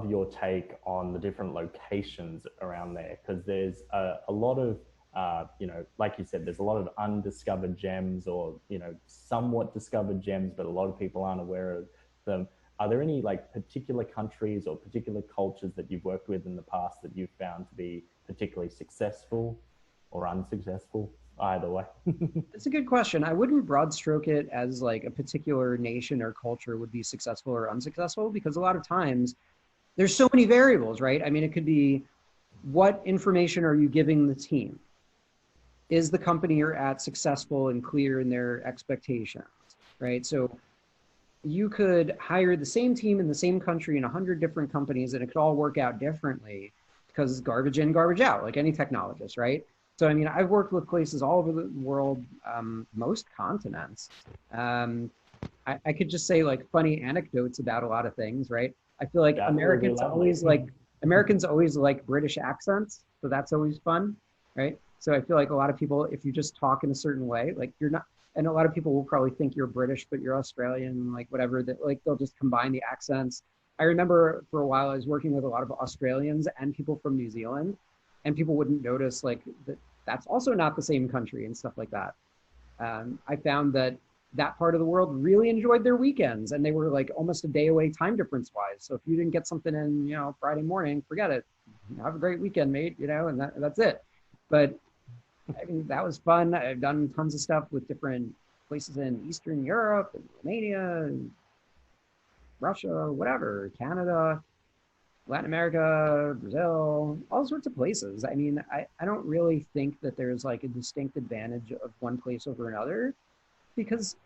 love your take on the different locations around there, because there's a lot of, like you said, there's a lot of undiscovered gems, or, somewhat discovered gems, but a lot of people aren't aware of them. Are there any like particular countries or particular cultures that you've worked with in the past that you've found to be particularly successful or unsuccessful? Either way. It's a good question. I wouldn't broad stroke it as like a particular nation or culture would be successful or unsuccessful, because a lot of times there's so many variables, right? I mean, it could be, what information are you giving the team? Is the company you're at successful and clear in their expectations, right? So you could hire the same team in the same country in 100 different companies, and it could all work out differently because it's garbage in, garbage out, like any technologist, right? So, I mean, I've worked with places all over the world, most continents. I could just say like funny anecdotes about a lot of things, right? I feel like Americans always like British accents. So that's always fun, right? So I feel like a lot of people, if you just talk in a certain way, like you're not, and a lot of people will probably think you're British, but you're Australian, like whatever, that like they'll just combine the accents. I remember for a while I was working with a lot of Australians and people from New Zealand, and people wouldn't notice like that that's also not the same country and stuff like that. I found that part of the world really enjoyed their weekends, and they were like almost a day away time difference wise. So if you didn't get something in, Friday morning, forget it. Have a great weekend, mate, and that's it. But I mean, that was fun. I've done tons of stuff with different places in Eastern Europe and Romania and Russia, whatever, Canada, Latin America, Brazil, all sorts of places. I mean, I don't really think that there's like a distinct advantage of one place over another, because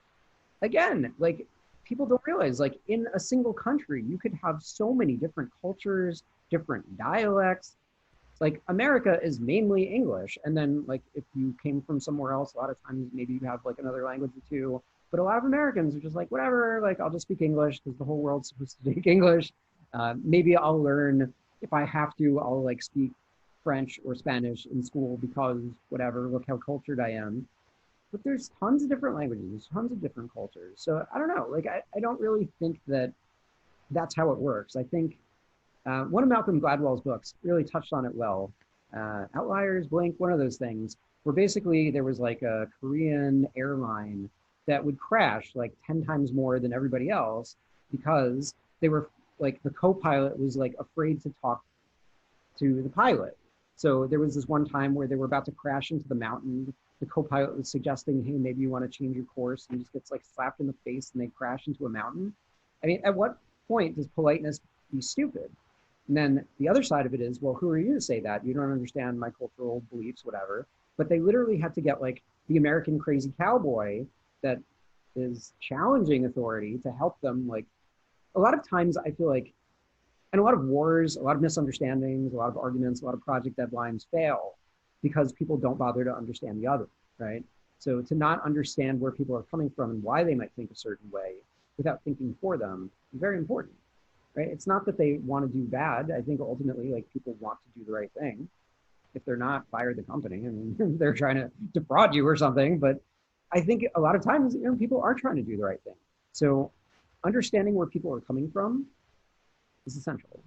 again, like people don't realize like in a single country, you could have so many different cultures, different dialects. Like America is mainly English. And then like if you came from somewhere else, a lot of times maybe you have like another language or two, but a lot of Americans are just like, whatever, like I'll just speak English because the whole world's supposed to speak English. Maybe I'll learn, if I have to, I'll like speak French or Spanish in school because whatever, look how cultured I am. But there's tons of different languages, tons of different cultures. So I don't know, like I don't really think that that's how it works. I think one of Malcolm Gladwell's books really touched on it well. Outliers, Blink, one of those things, where basically there was like a Korean airline that would crash like 10 times more than everybody else because they were like, the co-pilot was like afraid to talk to the pilot. So there was this one time where they were about to crash into the mountain. The co-pilot was suggesting, hey, maybe you want to change your course, and just gets like slapped in the face and they crash into a mountain. I mean, at what point does politeness be stupid? And then the other side of it is, well, who are you to say that? You don't understand my cultural beliefs, whatever. But they literally had to get like the American crazy cowboy that is challenging authority to help them. Like a lot of times I feel like, and a lot of wars, a lot of misunderstandings, a lot of arguments, a lot of project deadlines fail because people don't bother to understand the other, right? So to not understand where people are coming from and why they might think a certain way without thinking for them is very important. Right? It's not that they want to do bad. I think ultimately, like people want to do the right thing. If they're not, fire the company. I mean, they're trying to defraud you or something. But I think a lot of times, people are trying to do the right thing. So understanding where people are coming from is essential.